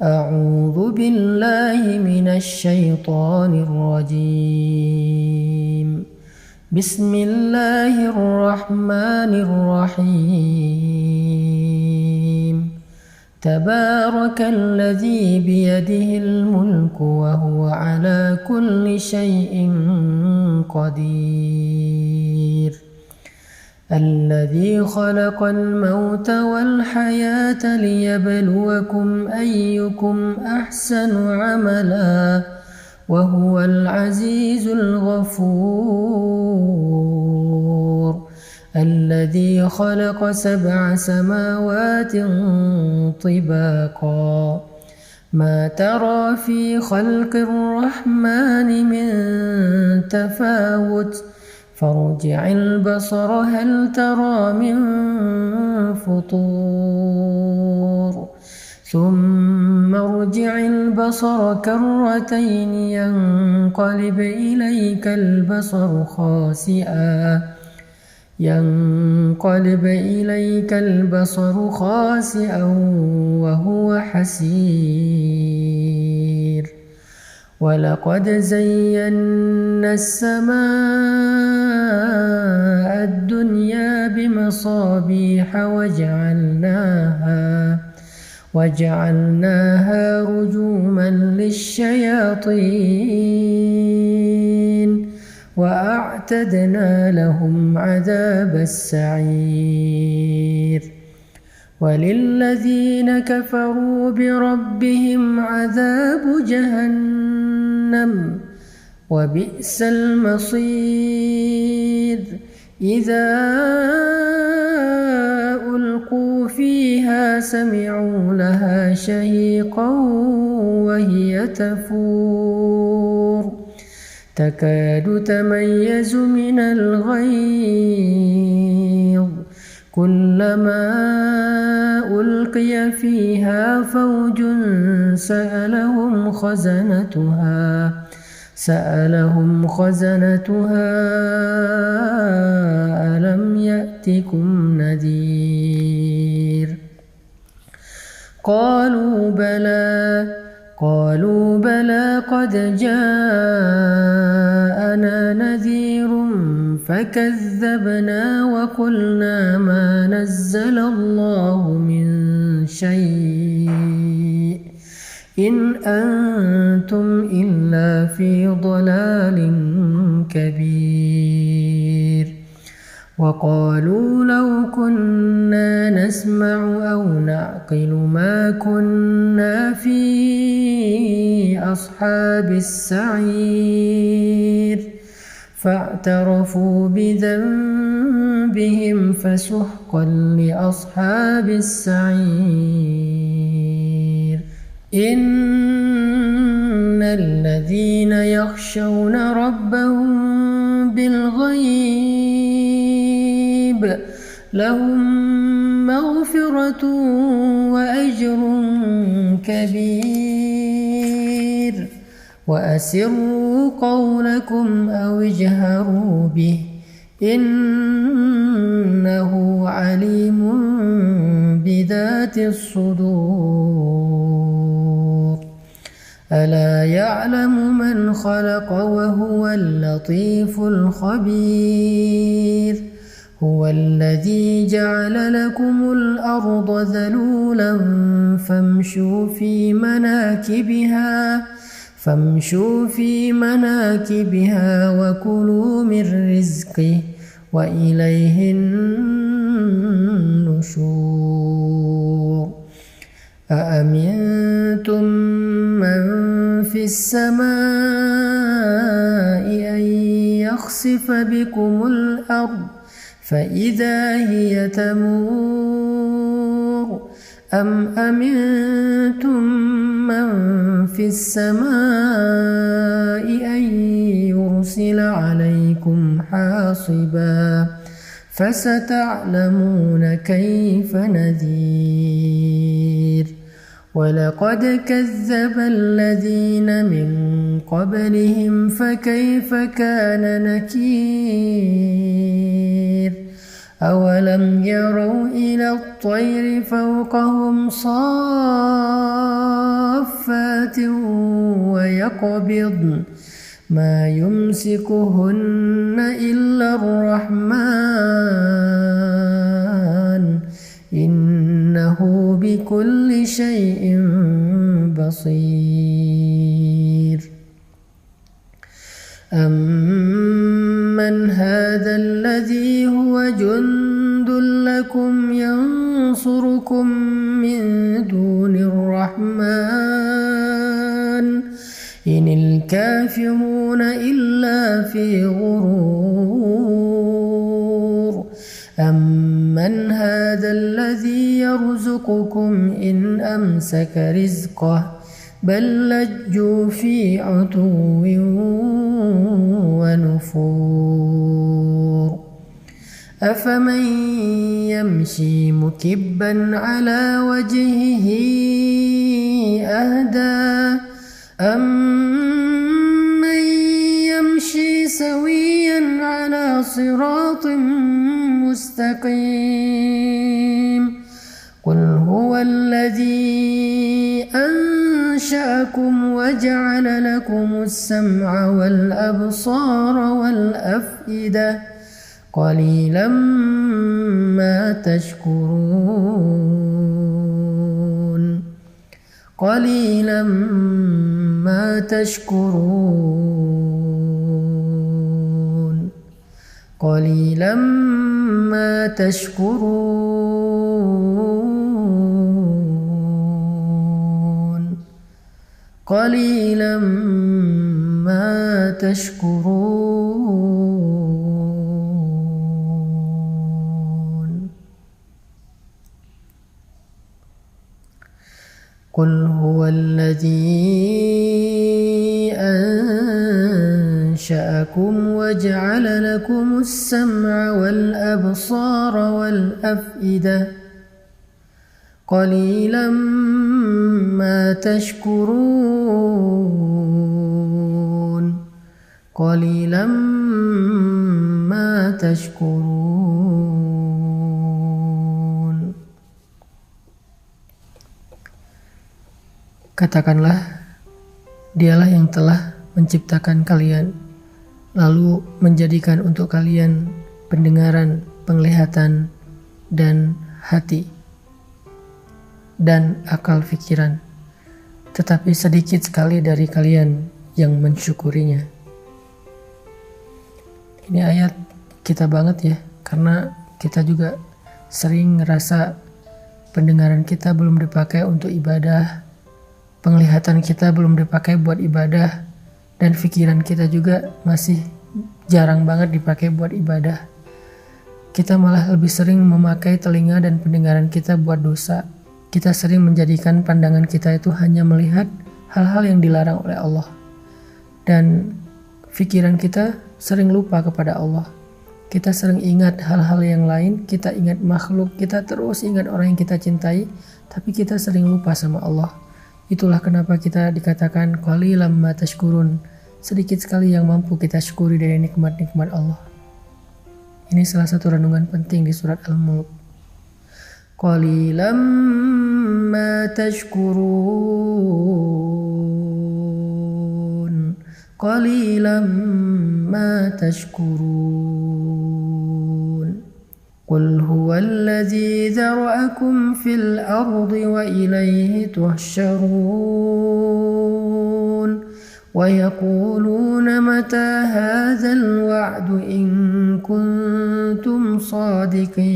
أعوذ بالله من الشيطان الرجيم. بسم الله الرحمن الرحيم. تبارك الذي بيده الملك وهو على كل شيء قدير. الذي خلق الموت والحياة ليبلوكم أيكم أحسن عملا وهو العزيز الغفور. الذي خلق 7 سماوات طباقا ما ترى في خلق الرحمن من تفاوت فارجع البصر هل ترى من فطور ثم ارجع البصر كرتين ينقلب إليك البصر خاسئا وهو حسير. ولقد زينا السماء الدنيا بمصابيح وجعلناها رجوما للشياطين وأعتدنا لهم عذاب السعير. وللذين كفروا بربهم عذاب جهنم وبئس المصير. إذا ألقوا فيها سمعوا لها شهيقا وهي تفور تكاد تميز من الغيظ كلما ألقي فيها فوج سألهم خزنتها ألم يأتكم نذير. قالوا بلى قد جاءنا نذير فكذبنا وقلنا ما نزل الله من شيء إن أنتم إلا في ضلال كبير. وقالوا لو كنا نسمع أو نعقل ما كنا في أصحاب السعير فاعترفوا بذنبهم فسحقا لأصحاب السعير. إن الذين يخشون ربهم بالغيب لهم مغفرة وأجر كبير. وأسروا قولكم أو اجهروا به إنه عليم بذات الصدور. ألا يعلم من خلق وهو اللطيف الخبير. هو الذي جعل لكم الأرض ذلولا فامشوا في مناكبها وكلوا من رزقه وإليه النشور. أأمنتم من في السماء أن يخسف بكم الأرض فإذا هي تمور أم أمنتم من في السماء أن يرسل عليكم حاصبا فستعلمون كيف نذير. ولقد كذب الذين من قبلهم فكيف كان نكير. أولم يروا إلى الطير فوقهم صافات سماوات ويقبضن ما يمسكهن إلا الرحمن إنه بكل شيء بصير أمن هذا الذي هو جند لكم ينصركم من دون الرحمن إن الكافرون إلا في غرور أمن هذا الذي يرزقكم إن أمسك رزقه بل لجوا في عتو ونفور أفمن يمشي مكبا على وجهه أهدى أمن يمشي سويا على صراط مستقيم قل هو الذي أنشأكم وجعل لكم السمع والأبصار والأفئدة قليلا ما تشكرون قليلا ما تشكرون قليلا ما تشكرون قليلا ما تشكرون قل هو الذي أنشأكم وجعل لكم السمع والأبصار والأفئدة قليلا ما تشكرون قليلا ما تشكرون. Katakanlah, dialah yang telah menciptakan kalian, lalu menjadikan untuk kalian pendengaran, penglihatan, dan hati, dan akal pikiran. Tetapi sedikit sekali dari kalian yang mensyukurinya. Ini ayat kita banget ya, karena kita juga sering ngerasa pendengaran kita belum dipakai untuk ibadah, penglihatan kita belum dipakai buat ibadah, dan pikiran kita juga masih jarang banget dipakai buat ibadah. Kita malah lebih sering memakai telinga dan pendengaran kita buat dosa. Kita sering menjadikan pandangan kita itu hanya melihat hal-hal yang dilarang oleh Allah. Dan pikiran kita sering lupa kepada Allah. Kita sering ingat hal-hal yang lain, kita ingat makhluk, kita terus ingat orang yang kita cintai, tapi kita sering lupa sama Allah. Itulah kenapa kita dikatakan qalilan ma tashkurun, sedikit sekali yang mampu kita syukuri dari nikmat-nikmat Allah. Ini salah satu renungan penting di surat Al-Mulk. Qalilan ma tashkurun, qalilan ma tashkurun. Qul huwallazi zara'akum fil ardi wa ilayhi tuhsyarun wa yaquluna mata hadzal wa'du in kuntum sadiqin.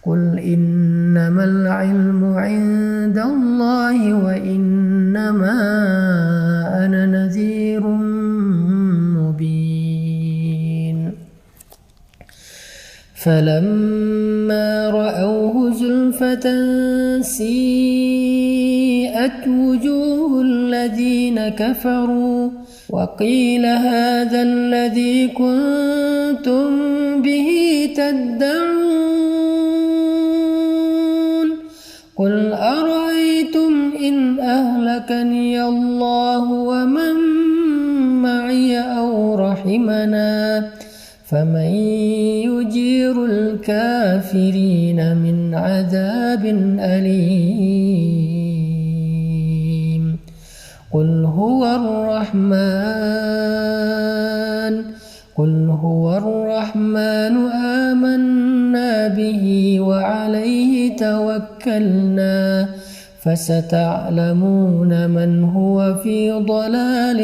Qul innamal ilmu 'indallahi wa innama ana nadhirun mubin. فلما رأوه زلفة سيئت وجوه الذين كفروا وقيل هذا الذي كنتم به تدعون قل أرأيتم إن أهلكني الله ومن معي أو رحمنا فمن يجير الكافرين من عذاب أليم. هو الرحمن آمنا به وعليه توكلنا فستعلمون من هو في ضلال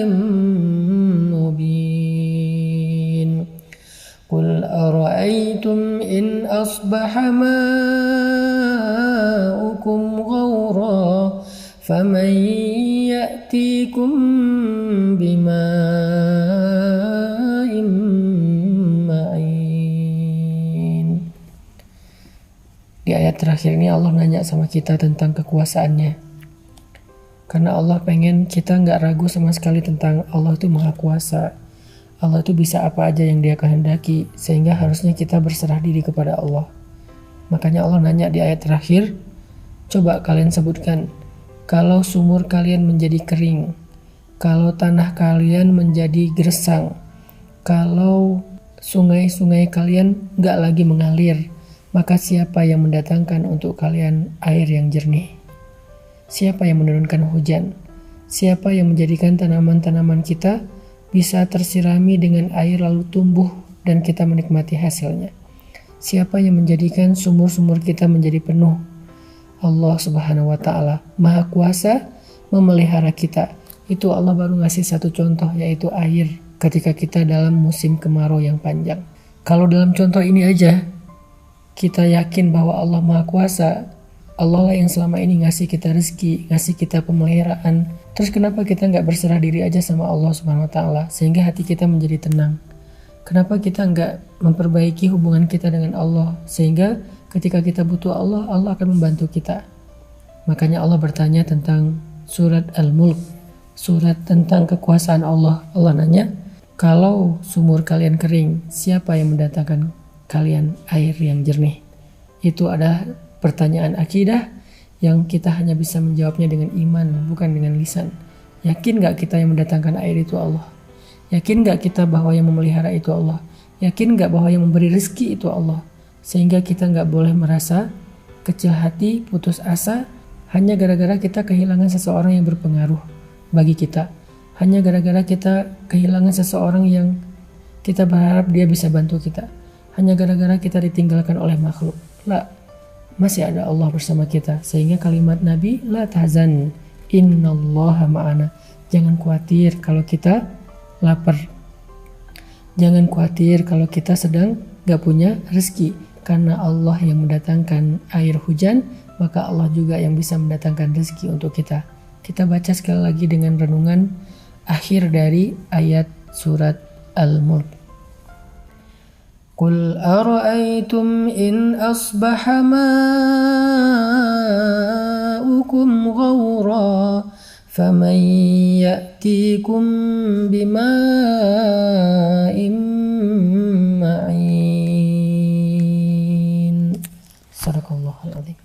مبين قل أرأيتم إن أصبح ماؤكم غورا فمن يأتيكم بماء معين. Di ayat terakhir ini Allah nanya sama kita tentang kekuasaannya. Karena Allah pengen kita nggak ragu sama sekali tentang Allah itu maha kuasa. Allah itu bisa apa aja yang dia kehendaki. Sehingga harusnya kita berserah diri kepada Allah. Makanya Allah nanya di ayat terakhir, coba kalian sebutkan, kalau sumur kalian menjadi kering, kalau tanah kalian menjadi gersang, kalau sungai-sungai kalian nggak lagi mengalir, maka siapa yang mendatangkan untuk kalian air yang jernih? Siapa yang menurunkan hujan? Siapa yang menjadikan tanaman-tanaman kita bisa tersirami dengan air lalu tumbuh dan kita menikmati hasilnya? Siapa yang menjadikan sumur-sumur kita menjadi penuh? Allah Subhanahu wa Ta'ala, Maha Kuasa, memelihara kita. Itu Allah baru ngasih satu contoh, yaitu air ketika kita dalam musim kemarau yang panjang. Kalau dalam contoh ini aja kita yakin bahwa Allah Maha Kuasa, Allah lah yang selama ini ngasih kita rezeki, ngasih kita pemeliharaan. Terus kenapa kita nggak berserah diri aja sama Allah Subhanahu Wa Taala sehingga hati kita menjadi tenang? Kenapa kita nggak memperbaiki hubungan kita dengan Allah sehingga ketika kita butuh Allah, Allah akan membantu kita? Makanya Allah bertanya tentang surat Al-Mulk, surat tentang kekuasaan Allah. Allah nanya, kalau sumur kalian kering, siapa yang mendatangkan kalian air yang jernih? Itu adalah pertanyaan akidah yang kita hanya bisa menjawabnya dengan iman, bukan dengan lisan. Yakin gak kita yang mendatangkan air itu Allah? Yakin gak kita bahwa yang memelihara itu Allah? Yakin gak bahwa yang memberi rezeki itu Allah? Sehingga kita gak boleh merasa kecil hati, putus asa hanya gara-gara kita kehilangan seseorang yang berpengaruh bagi kita. Hanya gara-gara kita kehilangan seseorang yang kita berharap dia bisa bantu kita. Hanya gara-gara kita ditinggalkan oleh makhluk. La, masih ada Allah bersama kita. Sehingga kalimat Nabi, la tahzan, innallaha ma'ana. Jangan khawatir kalau kita lapar. Jangan khawatir kalau kita sedang gak punya rezeki. Karena Allah yang mendatangkan air hujan, maka Allah juga yang bisa mendatangkan rezeki untuk kita. Kita baca sekali lagi dengan renungan akhir dari ayat surat Al-Mulk. Qul ara'aytum in asbaha ma'ukum ghawra faman ya'tikum bima'in ma'in. Sadaqallahul adzim.